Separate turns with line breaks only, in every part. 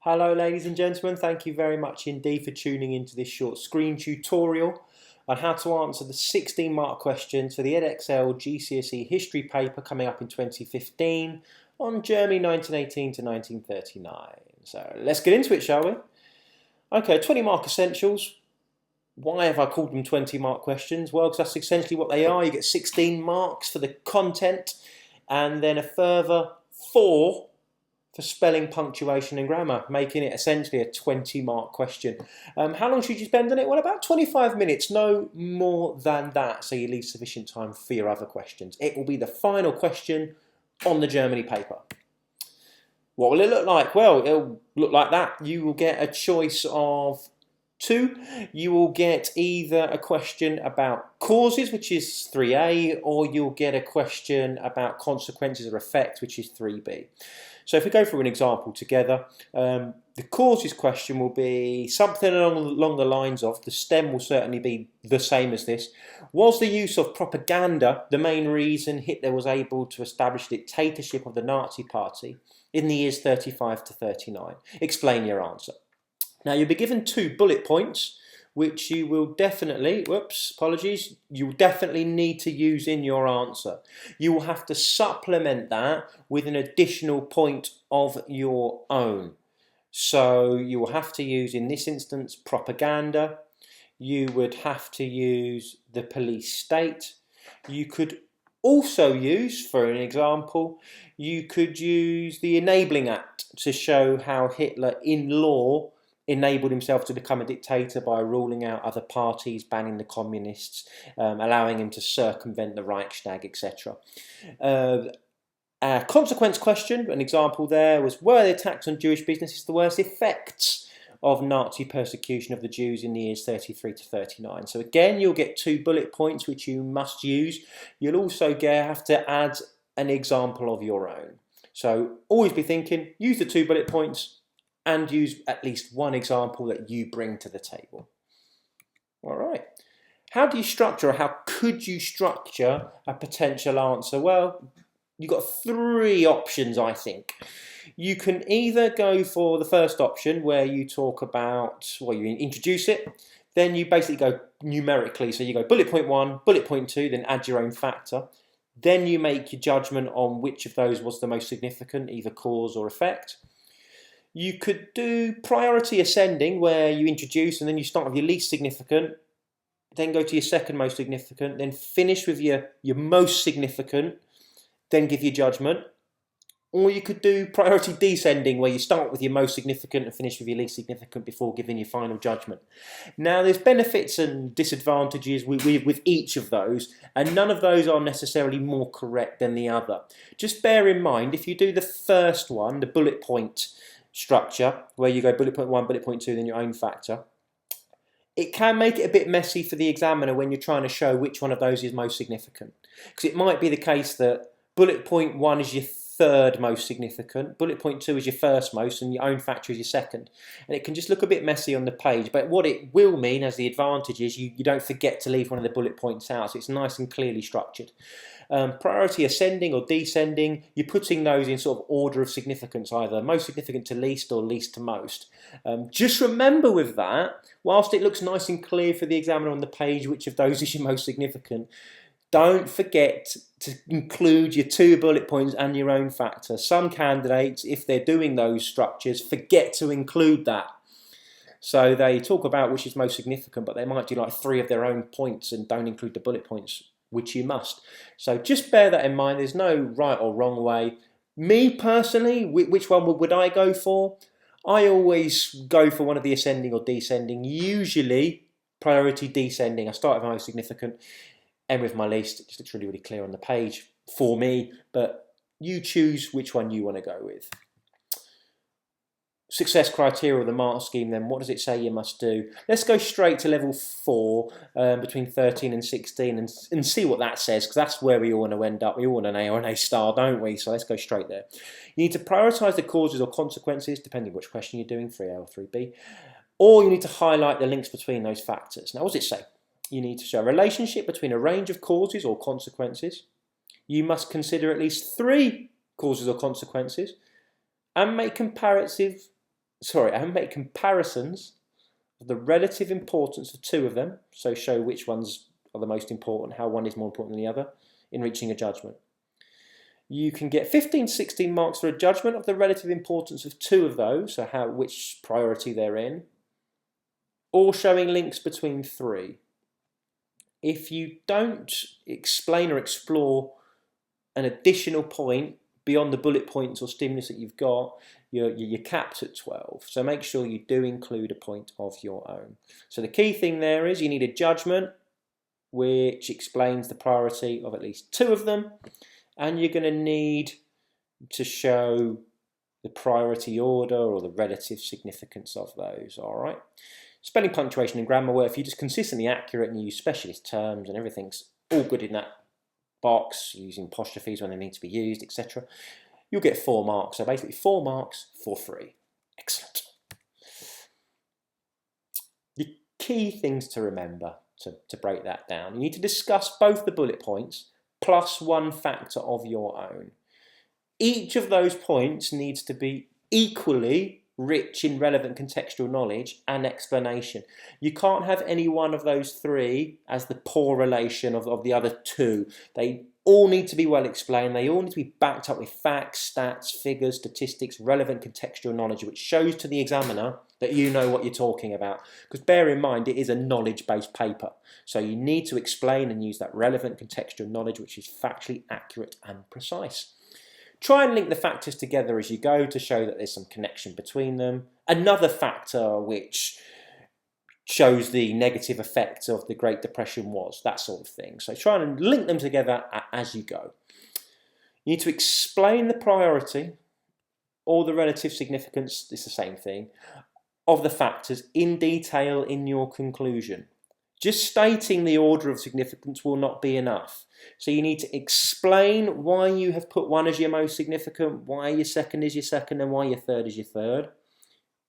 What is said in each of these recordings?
Hello ladies and gentlemen, thank you very much indeed for tuning into this short screen tutorial on how to answer the 16 mark questions for the Edexcel GCSE History paper coming up in 2015 on Germany 1918 to 1939. So let's get into it, shall we? Okay, 20 mark essentials. Why have I called them 20 mark questions? Well, because that's essentially what they are. You get 16 marks for the content and then a further 4 for spelling, punctuation and grammar, making it essentially a 20 mark question. How long should you spend on it? Well, about 25 minutes, no more than that, so you leave sufficient time for your other questions. It will be the final question on the Germany paper. What will it look like? Well, it'll look like that. You will get a choice of 2. You will get either a question about causes, which is 3A, or you'll get a question about consequences or effects, which is 3B. So if we go through an example together, the causes question will be something along the lines of, the stem will certainly be the same as this. Was the use of propaganda the main reason Hitler was able to establish the dictatorship of the Nazi Party in the years 35 to 39? Explain your answer. Now you'll be given 2 bullet points, which you will definitely, you will definitely need to use in your answer. You will have to supplement that with an additional point of your own. So you will have to use, in this instance, propaganda. You would have to use the police state. You could also use, for an example, you could use the Enabling Act to show how Hitler, in law, enabled himself to become a dictator by ruling out other parties, banning the communists, allowing him to circumvent the Reichstag, etc. A consequence question, an example there was, were the attacks on Jewish businesses the worst effects of Nazi persecution of the Jews in the years 33 to 39? So again, you'll get 2 bullet points which you must use. You'll also have to add an example of your own. So always be thinking, use the 2 bullet points, and use at least 1 example that you bring to the table. All right. How do you structure, or how could you structure a potential answer? Well, you've got 3 options, I think. You can either go for the first option where you talk about, well, you introduce it, then you basically go numerically. So you go bullet point 1, bullet point 2, then add your own factor. Then you make your judgment on which of those was the most significant, either cause or effect. You could do priority ascending, where you introduce and then you start with your least significant, then go to your second most significant, then finish with your most significant, then give your judgment. Or you could do priority descending, where you start with your most significant and finish with your least significant before giving your final judgment. Now, there's benefits and disadvantages with each of those, and none of those are necessarily more correct than the other. Just bear in mind, if you do the first one, the bullet point structure, where you go bullet point 1, bullet point 2, then your own factor, it can make it a bit messy for the examiner when you're trying to show which one of those is most significant. Because it might be the case that bullet point 1 is your third most significant, bullet point 2 is your first most, and your own factor is your second. And it can just look a bit messy on the page, but what it will mean as the advantage is you don't forget to leave one of the bullet points out, so it's nice and clearly structured. Priority ascending or descending, you're putting those in sort of order of significance, either most significant to least or least to most. Just remember with that, whilst it looks nice and clear for the examiner on the page which of those is your most significant, don't forget to include your 2 bullet points and your own factor. Some candidates, if they're doing those structures, forget to include that. So they talk about which is most significant, but they might do like 3 of their own points and don't include the bullet points, which you must. So just bear that in mind. There's no right or wrong way. Me personally, which one would I go for? I always go for one of the ascending or descending, usually priority descending. I start with my most significant, end with my least. It just looks really, really clear on the page for me, but you choose which one you want to go with. Success criteria of the mark scheme, then what does it say you must do? Let's go straight to level 4, between 13 and 16, and see what that says, because that's where we all want to end up. We all want an A or an A star, don't we? So let's go straight there. You need to prioritise the causes or consequences, depending which question you're doing, 3A or 3B, or you need to highlight the links between those factors. Now, what does it say? You need to show a relationship between a range of causes or consequences. You must consider at least 3 causes or consequences, and make comparative and make comparisons of the relative importance of two of them, so show which ones are the most important, how one is more important than the other, in reaching a judgment. You can get 15 to 16 marks for a judgment of the relative importance of two of those, so which priority they're in, or showing links between three. If you don't explain or explore an additional point beyond the bullet points or stimulus that you've got, you're capped at 12. So make sure you do include a point of your own. So the key thing there is you need a judgment which explains the priority of at least two of them, and you're going to need to show the priority order or the relative significance of those, all right? Spelling, punctuation and grammar, where if you're just consistently accurate and you use specialist terms and everything's all good in that box, using apostrophes when they need to be used, etc., you'll get 4 marks. So basically 4 marks for free. Excellent. The key things to remember to break that down. You need to discuss both the bullet points plus one factor of your own. Each of those points needs to be equally rich in relevant contextual knowledge and explanation. You can't have any one of those three as the poor relation of the other two. They all need to be well explained. They all need to be backed up with facts, stats, figures, statistics, relevant contextual knowledge, which shows to the examiner that you know what you're talking about. Because bear in mind, it is a knowledge-based paper. So you need to explain and use that relevant contextual knowledge, which is factually accurate and precise. Try and link the factors together as you go to show that there's some connection between them. Another factor which shows the negative effect of the Great Depression was, that sort of thing. So try and link them together as you go. You need to explain the priority or the relative significance, it's the same thing, of the factors in detail in your conclusion. Just stating the order of significance will not be enough. So you need to explain why you have put one as your most significant, why your second is your second, and why your third is your third,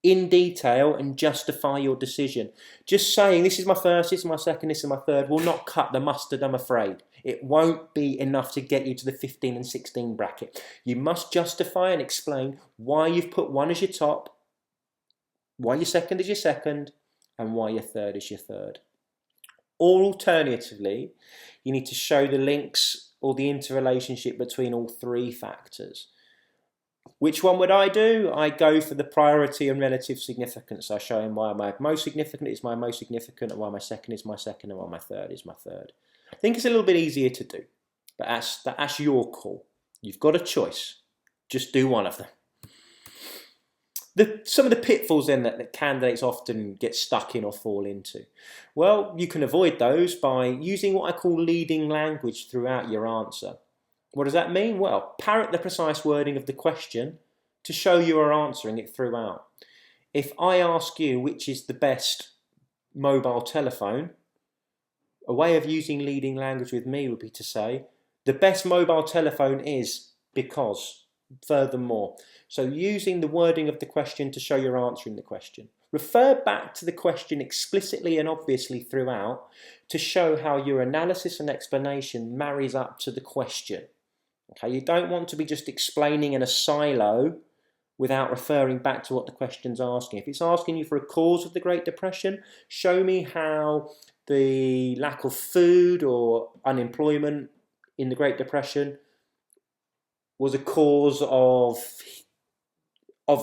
in detail, and justify your decision. Just saying this is my first, this is my second, this is my third will not cut the mustard, I'm afraid. It won't be enough to get you to the 15 and 16 bracket. You must justify and explain why you've put one as your top, why your second is your second, and why your third is your third. Or alternatively, you need to show the links or the interrelationship between all three factors. Which one would I do? I go for the priority and relative significance. I show him why my most significant is my most significant, and why my second is my second, and why my third is my third. I think it's a little bit easier to do, but that's your call. You've got a choice. Just do one of them. Some of the pitfalls then that candidates often get stuck in or fall into. Well, you can avoid those by using what I call leading language throughout your answer. What does that mean? Well, parrot the precise wording of the question to show you are answering it throughout. If I ask you which is the best mobile telephone, a way of using leading language with me would be to say, the best mobile telephone is because, furthermore. So using the wording of the question to show you're answering the question. Refer back to the question explicitly and obviously throughout to show how your analysis and explanation marries up to the question. Okay, you don't want to be just explaining in a silo without referring back to what the question's asking. If it's asking you for a cause of the Great Depression, show me how the lack of food or unemployment in the Great Depression was a cause of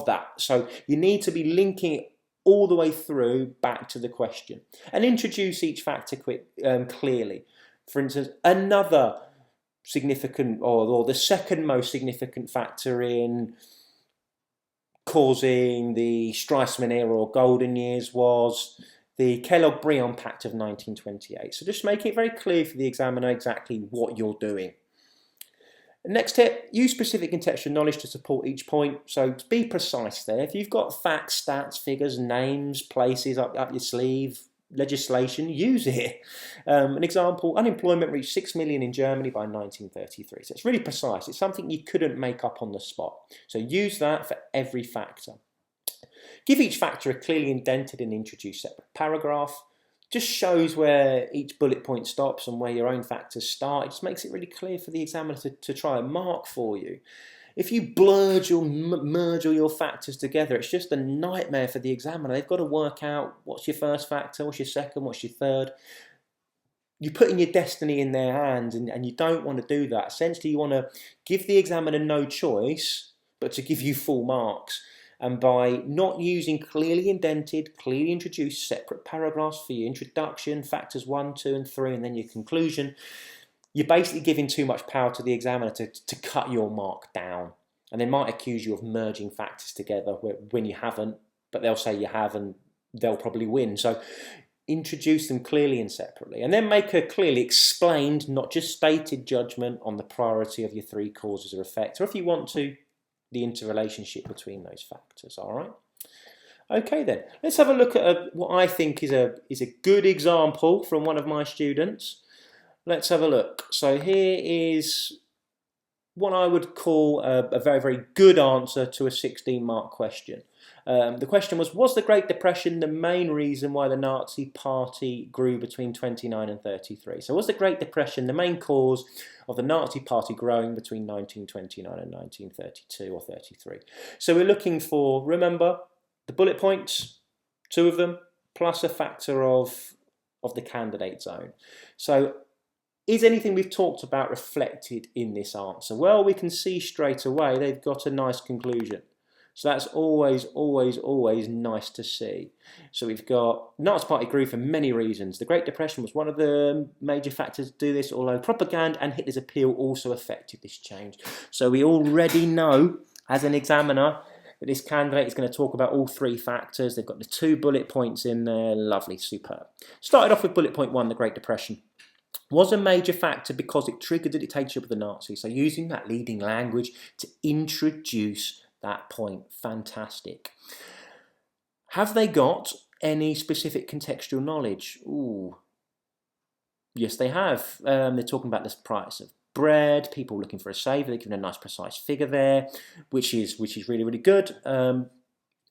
that. So you need to be linking it all the way through back to the question and introduce each factor clearly. For instance, another significant or the second most significant factor in causing the Stresemann era or golden years was the Kellogg-Briand Pact of 1928. So just make it very clear for the examiner exactly what you're doing. Next tip, use specific contextual knowledge to support each point. So to be precise there, if you've got facts, stats, figures, names, places up your sleeve, legislation, use it. An example, unemployment reached 6 million in Germany by 1933. So it's really precise. It's something you couldn't make up on the spot. So use that for every factor. Give each factor a clearly indented and introduced separate paragraph. Just shows where each bullet point stops and where your own factors start. It just makes it really clear for the examiner to try and mark for you. If you blurge or merge all your factors together, it's just a nightmare for the examiner. They've got to work out what's your first factor, what's your second, what's your third. You're putting your destiny in their hands, and you don't want to do that. Essentially, you want to give the examiner no choice but to give you full marks. And by not using clearly indented, clearly introduced separate paragraphs for your introduction, factors 1, 2, and 3, and then your conclusion, you're basically giving too much power to the examiner to cut your mark down. And they might accuse you of merging factors together when you haven't, but they'll say you have and they'll probably win. So introduce them clearly and separately, and then make a clearly explained, not just stated judgment on the priority of your 3 causes or effects, or if you want to, the interrelationship between those factors. All right. Okay, then let's have a look at what I think is a good example from one of my students. Let's have a look. So here is what I would call a very, very good answer to a 16-mark question. The question was the Great Depression the main reason why the Nazi Party grew between 29 and 33? So was the Great Depression the main cause of the Nazi Party growing between 1929 and 1932 or 33? So we're looking for, remember, the bullet points, 2 of them, plus a factor of the candidate zone. So is anything we've talked about reflected in this answer? Well, we can see straight away they've got a nice conclusion. So that's always, always, always nice to see. So we've got Nazi Party grew for many reasons. The Great Depression was one of the major factors to do this, although propaganda and Hitler's appeal also affected this change. So we already know, as an examiner, that this candidate is going to talk about all 3 factors. They've got the 2 bullet points in there. Lovely, superb. Started off with bullet point 1, the Great Depression was a major factor because it triggered the dictatorship of the Nazis. So using that leading language to introduce that point. Fantastic. Have they got any specific contextual knowledge? Ooh, yes, they have. They're talking about the price of bread, people looking for a saver. They're giving a nice precise figure there, which is really, really good.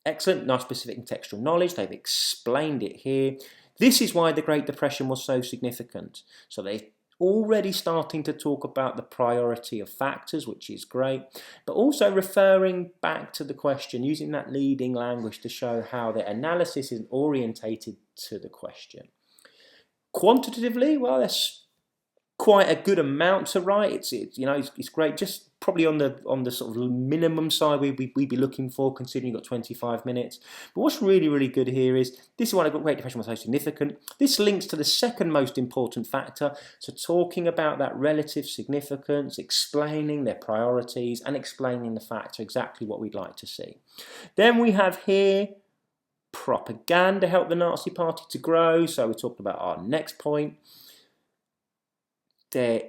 Excellent, nice specific contextual knowledge. They've explained it here. This is why the Great Depression was so significant. So they're already starting to talk about the priority of factors, which is great, but also referring back to the question, using that leading language to show how their analysis is orientated to the question. Quantitatively, well, that's quite a good amount to write. It's great. Just probably on the sort of minimum side we'd be looking for, considering you've got 25 minutes. But what's really, really good here is this is why the Great Depression was so significant. This links to the second most important factor. So talking about that relative significance, explaining their priorities, and explaining the factor, exactly what we'd like to see. Then we have here propaganda helped the Nazi Party to grow. So we talked about our next point. There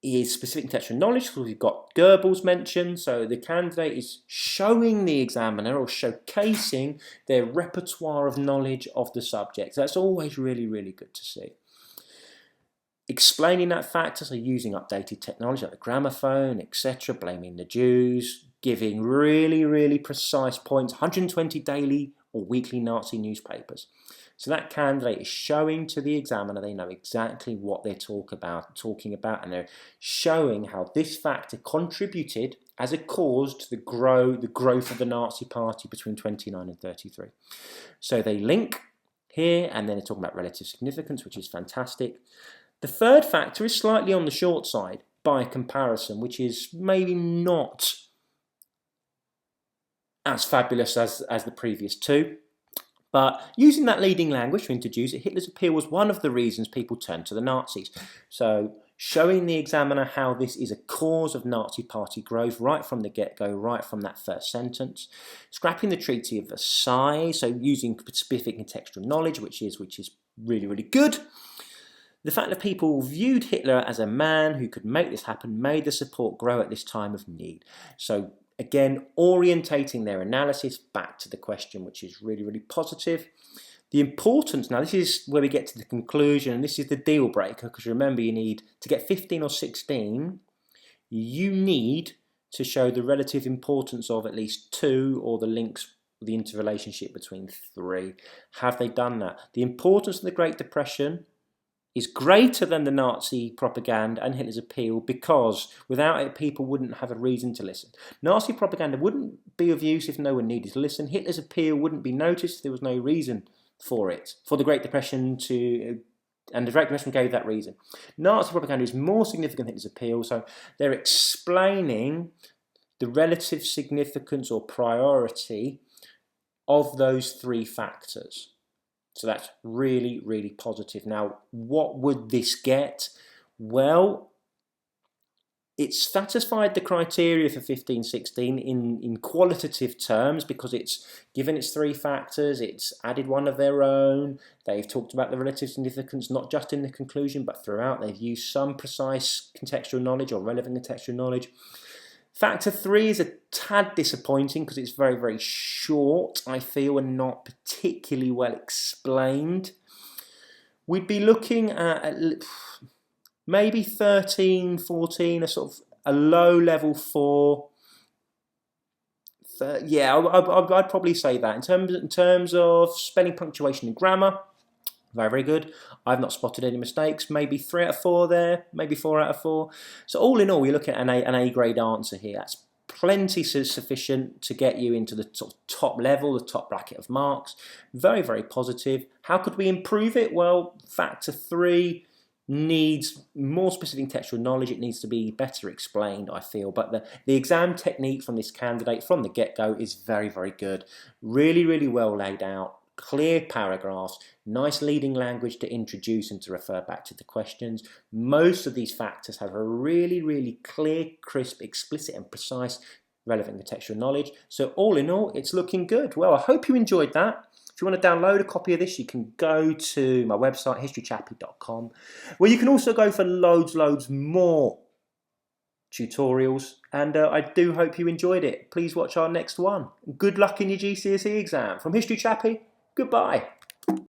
is specific contextual knowledge, because we've got Goebbels mentioned, so the candidate is showing the examiner or showcasing their repertoire of knowledge of the subject. So that's always really, really good to see. Explaining that factor, so using updated technology like the gramophone, etc., blaming the Jews, giving really, really precise points, 120 daily or weekly Nazi newspapers. So that candidate is showing to the examiner they know exactly what they're talking about, and they're showing how this factor contributed as a cause to the growth of the Nazi Party between 29 and 33. So they link here, and then they're talking about relative significance, which is fantastic. The third factor is slightly on the short side by comparison, which is maybe not as fabulous as the previous 2. But using that leading language to introduce it, Hitler's appeal was one of the reasons people turned to the Nazis. So showing the examiner how this is a cause of Nazi Party growth right from the get-go, right from that first sentence. Scrapping the Treaty of Versailles, so using specific contextual knowledge, which is really, really good. The fact that people viewed Hitler as a man who could make this happen made the support grow at this time of need. So again, orientating their analysis back to the question, which is really, really positive. The importance, now this is where we get to the conclusion, and this is the deal breaker, because remember, you need to get 15 or 16, you need to show the relative importance of at least 2, or the links, the interrelationship between 3. Have they done that? The importance of the Great Depression is greater than the Nazi propaganda and Hitler's appeal, because without it, people wouldn't have a reason to listen. Nazi propaganda wouldn't be of use if no one needed to listen. Hitler's appeal wouldn't be noticed if there was no reason for it, for the Great Depression and the Great Depression gave that reason. Nazi propaganda is more significant than Hitler's appeal, so they're explaining the relative significance or priority of those three factors. So that's really, really positive. Now, what would this get? Well, it's satisfied the criteria for 1516 in qualitative terms, because it's given its three factors, it's added one of their own, they've talked about the relative significance not just in the conclusion but throughout, they've used some precise contextual knowledge or relevant contextual knowledge. Factor 3 is a tad disappointing because it's very, very short, I feel, and not particularly well explained. We'd be looking at maybe 13, 14, a sort of a low level 4. Yeah, I'd probably say that. In terms of spelling, punctuation and grammar, very, very good. I've not spotted any mistakes. Maybe 3 out of 4 there, maybe 4 out of 4. So all in all, you're looking at an A grade answer here. That's plenty sufficient to get you into the sort of top level, the top bracket of marks. Very, very positive. How could we improve it? Well, factor 3 needs more specific textual knowledge. It needs to be better explained, I feel. But the exam technique from this candidate from the get-go is very, very good. Really, really well laid out. Clear paragraphs, nice leading language to introduce and to refer back to the questions. Most of these factors have a really, really clear, crisp, explicit and precise relevant contextual knowledge. So all in all, it's looking good. Well, I hope you enjoyed that. If you want to download a copy of this, you can go to my website, historychappy.com, where you can also go for loads more tutorials, and I do hope you enjoyed it. Please watch our next one. Good luck in your GCSE exam. From History Chappy, goodbye.